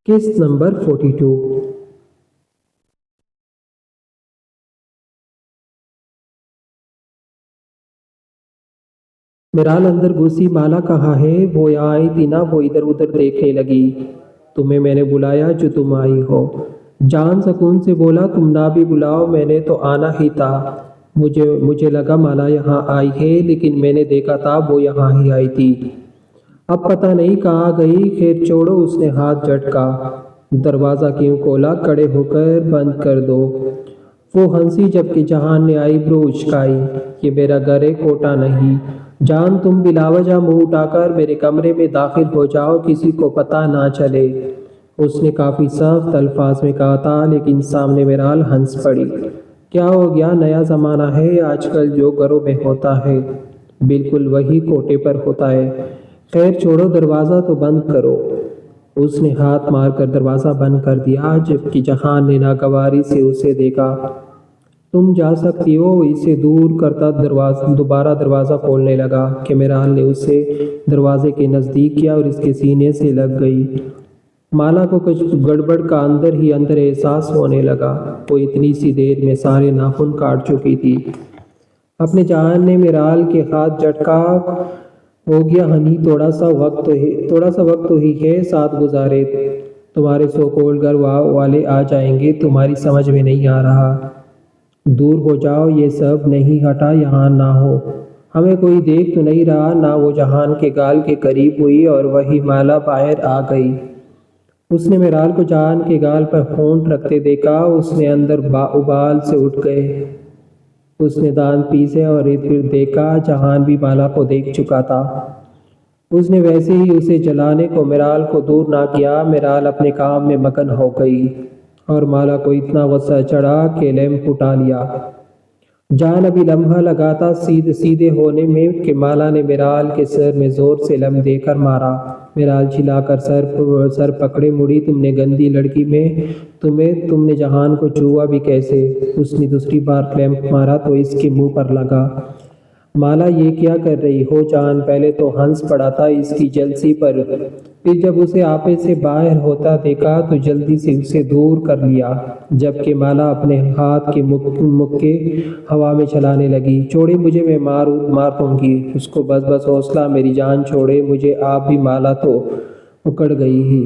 قسط نمبر 42۔ میرال اندر گھسی۔ مالا کہاں ہے؟ وہ یہاں آئی تھی نا؟ وہ ادھر ادھر دیکھنے لگی۔ تمہیں میں نے بلایا جو تم آئی ہو۔ جان سکون سے بولا، تم نہ بھی بلاؤ میں نے تو آنا ہی تھا۔ مجھے لگا مالا یہاں آئی ہے، لیکن میں نے دیکھا تھا وہ یہاں ہی آئی تھی۔ اب پتہ نہیں کہاں گئی، خیر چھوڑو۔ اس نے ہاتھ جھٹکا۔ دروازہ کیوں کھولا؟ کھڑے ہو کر بند کر دو۔ وہ ہنسی جبکہ جہان نے آئی برو اچکائی۔ یہ میرا گھر ہے، کوٹہ نہیں۔ جان تم بلا وجہ منہ اٹھا کر میرے کمرے میں داخل ہو جاؤ، کسی کو پتہ نہ چلے۔ اس نے کافی سخت الفاظ میں کہا تھا، لیکن سامنے میرال ہنس پڑی۔ کیا ہو گیا؟ نیا زمانہ ہے آج کل، جو گھروں میں ہوتا ہے بالکل وہی کوٹے پر ہوتا ہے۔ خیر چھوڑو، دروازہ تو بند کرو۔ اس نے ہاتھ مار کر دروازہ بند کر دیا، جبکہ جہان نے ناگواری سے اسے دیکھا۔ تم جا سکتی ہو۔ اسے دور کرتا دوبارہ دروازہ کھولنے لگا کہ میرال نے اسے دروازے کے نزدیک کیا اور اس کے سینے سے لگ گئی۔ مالا کو کچھ گڑبڑ کا اندر ہی اندر احساس ہونے لگا۔ وہ اتنی سی دیر میں سارے ناخن کاٹ چکی تھی۔ اپنے جہان نے میرال کے ہاتھ جھٹکا۔ ہو گیا ہنی، تھوڑا سا وقت تو ہی ہے ساتھ گزارے۔ تمہارے سو کولڈ گھر والے آ جائیں گے، تمہاری سمجھ میں نہیں آ رہا۔ دور ہو جاؤ، یہ سب نہیں ہٹا یہاں نہ ہو۔ ہمیں کوئی دیکھ تو نہیں رہا نہ؟ وہ جہان کے گال کے قریب ہوئی اور وہی مالا باہر آ گئی۔ اس نے میرال کو جہان کے گال پر ہونٹ رکھتے دیکھا۔ اس نے اندر ابال سے اٹھ گئے۔ اس نے دانت پیسے اور ارد گرد دیکھا۔ جہان بھی مالا کو دیکھ چکا تھا۔ اس نے ویسے ہی اسے جلانے کو میرال کو دور نہ کیا۔ میرال اپنے کام میں مگن ہو گئی اور مالا کو اتنا غصہ چڑھا کہ لیمپ اٹھا لیا۔ جان ابھی لمحہ لگا تھا سیدھے ہونے میں کہ مالا نے میرال کے سر میں زور سے لم دے کر مارا۔ میرال چلا کر سر پکڑے مڑی۔ تم نے گندی لڑکی میں تم نے جہان کو چھوا بھی کیسے؟ اس نے دوسری بار لیمپ مارا تو اس کے منہ پر لگا۔ مالا یہ کیا کر رہی ہو؟ جان پہلے تو ہنس پڑا تھا اس کی جلسی پر، پھر جب اسے آپے سے باہر ہوتا دیکھا تو جلدی سے اسے دور کر لیا، جبکہ مالا اپنے ہاتھ کے مکے ہوا میں چلانے لگی۔ چھوڑے مجھے، میں مار دوں گی اس کو، بس حوصلہ، میری جان چھوڑے مجھے آپ بھی۔ مالا تو اکڑ گئی ہی،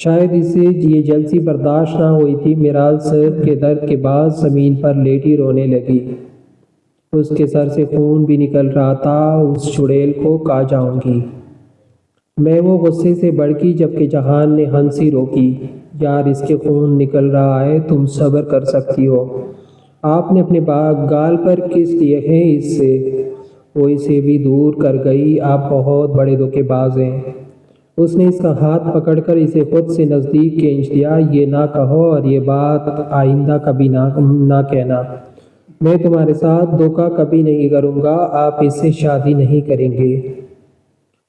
شاید اسے یہ جلسی برداشت نہ ہوئی تھی۔ میرال سر کے درد کے بعد زمین پر لیٹی رونے لگی۔ اس کے سر سے خون بھی نکل رہا تھا۔ اس چڑیل کو کہاں جاؤں گی میں؟ وہ غصے سے بھڑکی، جبکہ جہان نے ہنسی روکی۔ یار اس کے خون نکل رہا ہے، تم صبر کر سکتی ہو۔ آپ نے اپنے گال پر کس لیے ہیں اس سے؟ وہ اسے بھی دور کر گئی۔ آپ بہت بڑے دھوکے باز ہیں۔ اس نے اس کا ہاتھ پکڑ کر اسے خود سے نزدیک کھینچ لیا۔ یہ نہ کہو اور یہ بات آئندہ کبھی نہ کہنا۔ میں تمہارے ساتھ دھوکہ کبھی نہیں کروں گا۔ آپ اس سے شادی نہیں کریں گے۔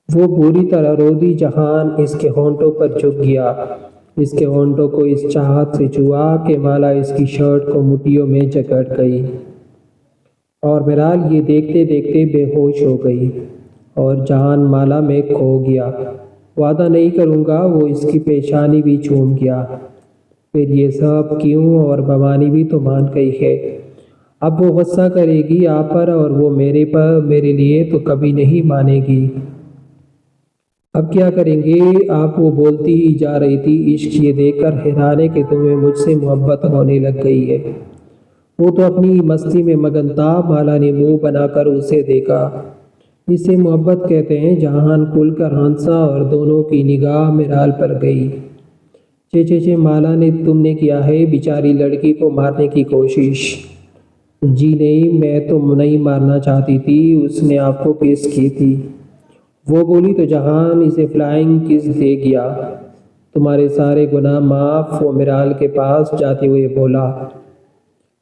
وہ بری طرح رو دی۔ جہان اس کے ہونٹوں پر جھک گیا، اس کے ہونٹوں کو اس چاہت سے چھوا کہ مالا اس کی شرٹ کو مٹھیوں میں جکڑ گئی، اور میرال یہ دیکھتے دیکھتے بے ہوش ہو گئی، اور جہان مالا میں کھو گیا۔ وعدہ نہیں کروں گا، وہ اس کی پیشانی بھی چوم گیا۔ پھر یہ سب کیوں؟ اور بھوانی بھی تو مان گئی ہے۔ اب وہ غصہ کرے گی آپ پر، اور وہ میرے لیے تو کبھی نہیں مانے گی۔ اب کیا کریں گے آپ؟ وہ بولتی ہی جا رہی تھی۔ عشق یہ دیکھ کر حیران ہے کہ تمہیں مجھ سے محبت ہونے لگ گئی ہے۔ وہ تو اپنی مستی میں مگن تھا۔ مالا نے منہ بنا کر اسے دیکھا۔ اسے محبت کہتے ہیں؟ جہان کھل کر ہنسا اور دونوں کی نگاہ میرال پر گئی۔ چے مالا نے تم نے کیا ہے بیچاری لڑکی کو مارنے کی کوشش؟ جی نہیں، میں تو نہیں مارنا چاہتی تھی، اس نے آپ کو کس کی تھی۔ وہ بولی تو جہان اسے فلائنگ کس دے گیا۔ تمہارے سارے گناہ معاف۔ وہ میرال کے پاس جاتے ہوئے بولا۔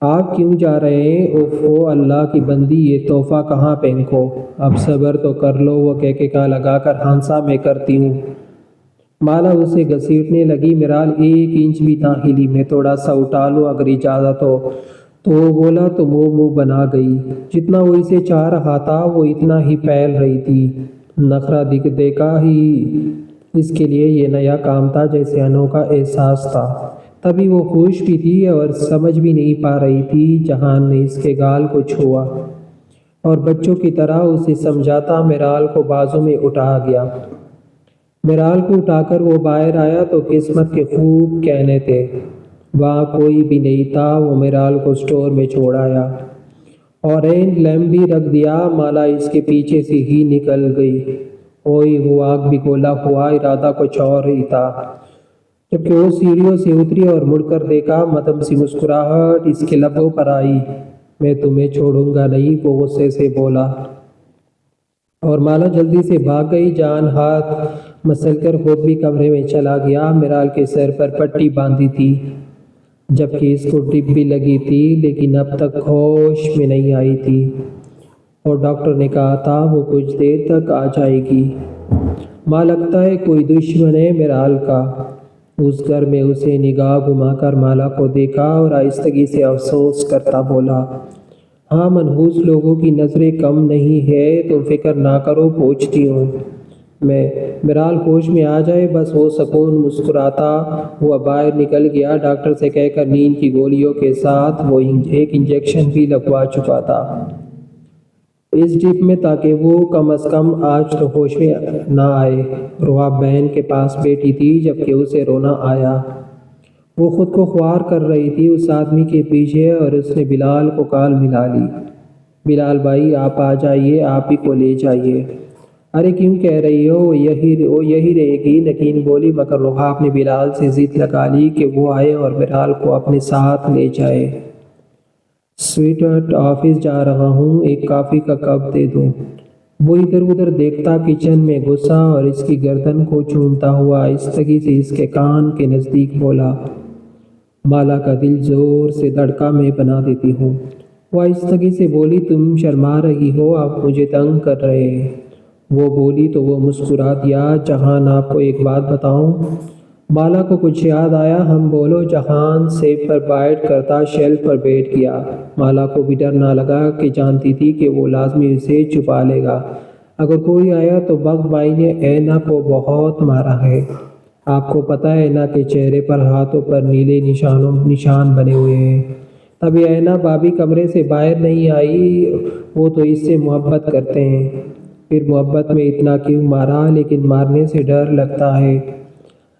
آپ کیوں جا رہے ہیں؟ اوفو اللہ کی بندی، یہ تحفہ کہاں پھینکو؟ اب صبر تو کر لو۔ وہ کہا لگا کر ہنسا۔ میں کرتی ہوں۔ مالا اسے گھسیٹنے لگی۔ میرال 1 انچ بھی نہ ہلی۔ میں تھوڑا سا اٹھا لوں اگر اجازت ہو تو وہ بولا تو وہ منہ بنا گئی۔ جتنا وہ اسے چاہ رہا تھا وہ اتنا ہی پھیل رہی تھی۔ نخرہ دیکھا ہی اس کے لیے یہ نیا کام تھا، جیسے انوکھا احساس تھا۔ تبھی وہ خوش بھی تھی اور سمجھ بھی نہیں پا رہی تھی۔ جہان نے اس کے گال کو چھوا اور بچوں کی طرح اسے سمجھاتا میرال کو بازو میں اٹھا گیا۔ میرال کو اٹھا کر وہ باہر آیا تو قسمت کے خوب کہنے تھے۔ وہاں کوئی بھی نہیں تھا۔ وہ میرال کو اسٹور میں چھوڑ آیا اور اینڈ لیمپ بھی رکھ دیا۔ مالا اس کے پیچھے سے ہی نکل گئی۔ اوئی وہ آگ بھی گولا ہوا، ارادہ کچھ اور ہی تھا۔ جبکہ وہ سیڑھیوں سے اتری اور مڑ کر دیکھا، مدھم سی مسکراہٹ اس کے لبوں پر آئی۔ میں تمہیں چھوڑوں گا نہیں، وہ غصے سے بولا۔ اور مالا جلدی سے بھاگ گئی۔ جان ہاتھ مسل کر خود بھی کمرے میں چلا گیا۔ میرال کے سر پر پٹی باندھی تھی، جبکہ اس کو ڈرپ بھی لگی تھی، لیکن اب تک ہوش میں نہیں آئی تھی۔ اور ڈاکٹر نے کہا تھا وہ کچھ دیر تک آ جائے گی۔ ماں لگتا ہے کوئی دشمن ہے میرال کا۔ اس گھر میں اسے نگاہ گھما کر مالا کو دیکھا اور آہستگی سے افسوس کرتا بولا، ہاں منحوس لوگوں کی نظریں کم نہیں ہے، تم فکر نہ کرو، پوچھتی ہوں میں۔ میرال ہوش میں آ جائے بس۔ وہ سکون مسکراتا ہوا باہر نکل گیا۔ ڈاکٹر سے کہہ کر نیند کی گولیوں کے ساتھ وہ ایک انجیکشن بھی لگوا چکا تھا اس ڈرپ میں، تاکہ وہ کم از کم آج تو ہوش میں نہ آئے۔ روحا بہن کے پاس بیٹھی تھی، جبکہ اسے رونا آیا۔ وہ خود کو خوار کر رہی تھی اس آدمی کے پیچھے، اور اس نے بلال کو کال ملا لی۔ بلال بھائی آپ آ جائیے، آپ ہی کو لے جائیے۔ ارے کیوں کہہ رہی ہو، وہ یہی رہے گی، نگین بولی، مگر روحا نے بلال سے ضد لگا لی کہ وہ آئے اور بلال کو اپنے ساتھ لے جائے۔ سویٹ ہارٹ آفس جا رہا ہوں، ایک کافی کا کپ دے دو۔ وہ ادھر ادھر دیکھتا کچن میں گھسا اور اس کی گردن کو چومتا ہوا آہستگی سے اس کے کان کے نزدیک بولا، مالا کا دل زور سے دھڑکا میں بنا دیتی ہوں۔ وہ آہستگی سے بولی، تم شرما رہی ہو، آپ مجھے تنگ کر رہے ہیں۔ وہ بولی تو وہ مسکرا دیا۔ جہان آپ کو ایک بات بتاؤں؟ مالا کو کچھ یاد آیا۔ ہم بولو۔ جہان سیب پر بائٹ کرتا شیلف پر بیٹھ گیا۔ مالا کو بھی ڈر نہ لگا کہ جانتی تھی کہ وہ لازمی اسے چھپا لے گا۔ اگر کوئی آیا تو بخت بھائی نے اینا کو بہت مارا ہے۔ آپ کو پتہ ہے اینا کے چہرے پر ہاتھوں پر نیلے نشان بنے ہوئے ہیں۔ تبھی اینا بھابھی کمرے سے باہر نہیں آئی۔ وہ تو اس سے محبت کرتے ہیں۔ پھر محبت میں اتنا کیوں مارا؟ لیکن مارنے سے ڈر لگتا ہے۔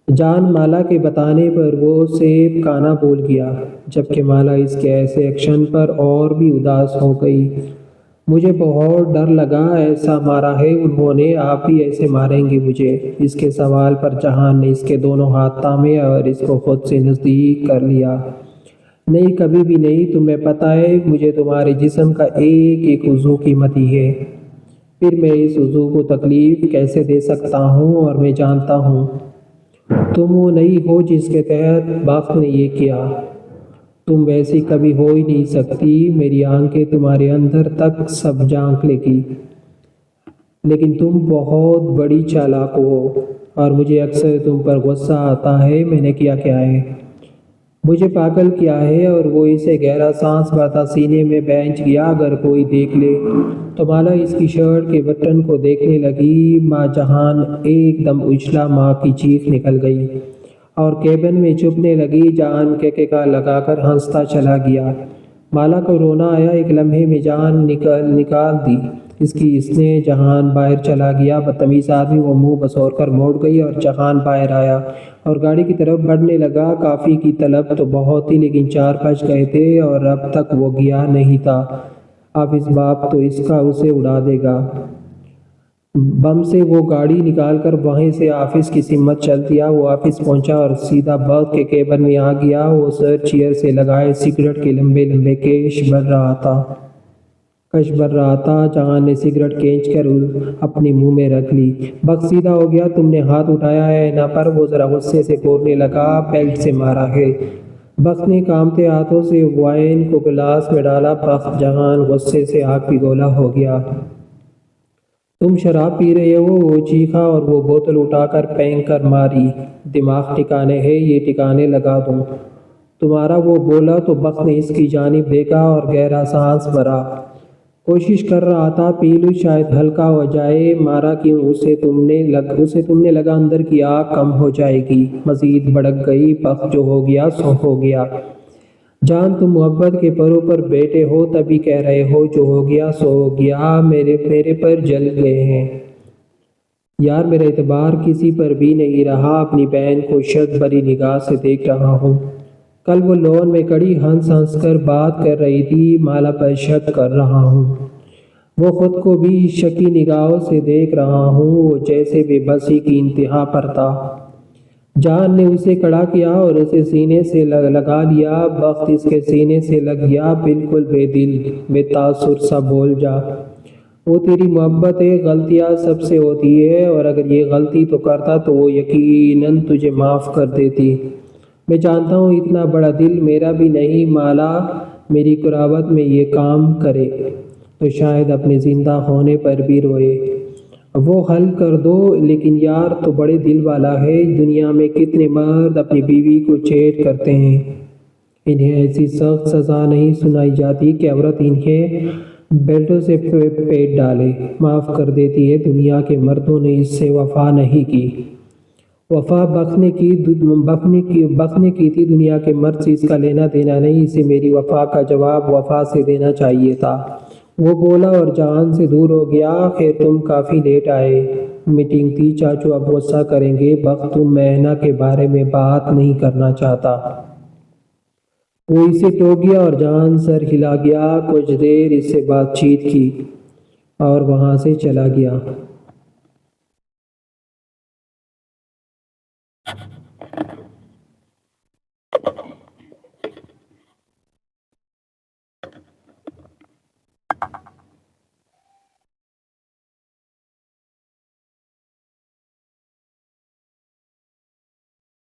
جان مالا کے بتانے پر وہ سیب کھانا بھول گیا، جبکہ مالا اس کے ایسے ایکشن پر اور بھی اداس ہو گئی۔ مجھے بہت ڈر لگا، ایسا مارا ہے انہوں نے، آپ بھی ایسے ماریں گے مجھے؟ اس کے سوال پر جہان نے اس کے دونوں ہاتھ تھامے اور اس کو خود سے نزدیک کر لیا۔ نہیں، کبھی بھی نہیں، تمہیں پتہ ہے مجھے تمہارے جسم کا ایک ایک عضو قیمتی ہے۔ پھر میں اس عضو کو تکلیف کیسے دے سکتا ہوں؟ اور میں جانتا ہوں تم وہ نہیں ہو جس کے تحت بخت نے یہ کیا۔ تم ویسی کبھی ہو ہی نہیں سکتی۔ میری آنکھیں تمہارے اندر تک سب جھانک لے گی، لیکن تم بہت بڑی چالاک ہو اور مجھے اکثر تم پر غصہ آتا ہے۔ میں نے کیا ہے؟ مجھے پاگل کیا ہے؟ اور وہ اسے گہرا سانس بھرتا سینے میں بیٹھ گیا۔ اگر کوئی دیکھ لے تو مالا اس کی شرٹ کے بٹن کو دیکھنے لگی۔ ماں جہان ایک دم اچھلا، ماں کی چیخ نکل گئی اور کیبن میں چھپنے لگی۔ جہان کہکہا لگا کر ہنستا چلا گیا۔ مالا کو رونا آیا۔ ایک لمحے میں جان نکال دی اس نے۔ جہان باہر چلا گیا۔ بدتمیز آدمی، وہ منہ بسور کر موڑ گئی اور جہان باہر آیا اور گاڑی کی طرف بڑھنے لگا۔ کافی کی طلب تو بہت تھی، لیکن 4 بج گئے تھے اور اب تک وہ گیا نہیں تھا۔ آفس باپ تو اس کا اسے اڑا دے گا۔ بم سے وہ گاڑی نکال کر وہیں سے آفس کی سمت چل دیا۔ وہ آفس پہنچا اور سیدھا بخت کے کیبن میں آ گیا۔ وہ سر چیئر سے لگائے سگریٹ کے لمبے لمبے کش بھر رہا تھا۔ جہان نے سگریٹ کھینچ کر اپنے منہ میں رکھ لی۔ بخت سیدھا ہو گیا۔ تم نے ہاتھ اٹھایا ہے اینا پر؟ وہ ذرا غصے سے بولنے لگا۔ بیلٹ سے مارا ہے۔ بخت نے کانپتے ہاتھوں سے وائن کو گلاس میں ڈالا۔ بخت، جہان غصے سے آگ پگھولا ہو گیا۔ تم شراب پی رہے ہو؟ وہ چیخا اور وہ بوتل اٹھا کر پھینک کر ماری۔ دماغ ٹھکانے ہے؟ یہ ٹھکانے لگا دوں تمہارا؟ وہ بولا تو بخت نے اس کی جانب دیکھا اور گہرا سانس بھرا۔ کوشش کر رہا تھا پیلو شاید ہلکا ہو جائے، مارا کیوں اسے تم نے لگا اندر کی آگ کم ہو جائے گی، مزید بھڑک گئی، بخت جو ہو گیا سو ہو گیا۔ جان تم محبت کے پروں پر بیٹھے ہو تبھی کہہ رہے ہو جو ہو گیا سو ہو گیا، میرے پر جل گئے ہیں یار، میرا اعتبار کسی پر بھی نہیں رہا، اپنی بہن کو شک بھری نگاہ سے دیکھ رہا ہوں۔ کل وہ لون میں کڑی ہنس ہنس کر بات کر رہی تھی، مالا پر شک کر رہا ہوں، وہ خود کو بھی شکی نگاہوں سے دیکھ رہا ہوں، وہ جیسے بے بسی کی انتہا پر تھا۔ جان نے اسے کھڑا کیا اور اسے سینے سے لگا لیا، بخت اس کے سینے سے لگ گیا، بالکل بے دل بے تاثر سا بول جا، وہ تیری محبت ہے، غلطیاں سب سے ہوتی ہے، اور اگر یہ غلطی تو کرتا تو وہ یقیناً تجھے معاف کر دیتی۔ میں جانتا ہوں اتنا بڑا دل میرا بھی نہیں، مالا میری قربت میں یہ کام کرے تو شاید اپنے زندہ ہونے پر بھی روئے۔ وہ حل کر دو، لیکن یار تو بڑے دل والا ہے، دنیا میں کتنے مرد اپنی بیوی کو چیٹ کرتے ہیں، انہیں ایسی سخت سزا نہیں سنائی جاتی کہ عورت انہیں بیلٹوں سے پیٹ ڈالے، معاف کر دیتی ہے۔ دنیا کے مردوں نے اس سے وفا نہیں کی، وفا بخنے کی تھی، دنیا کے مرد سے اس کا لینا دینا نہیں، اسے میری وفا کا جواب وفا سے دینا چاہیے تھا۔ وہ بولا اور جان سے دور ہو گیا۔ خیر تم کافی لیٹ آئے، میٹنگ تھی، چاچو اب غصہ کریں گے، بخت تم مہنہ کے بارے میں بات نہیں کرنا چاہتا۔ وہ اسے ٹوک گیا اور جان سر ہلا گیا، کچھ دیر اس سے بات چیت کی اور وہاں سے چلا گیا۔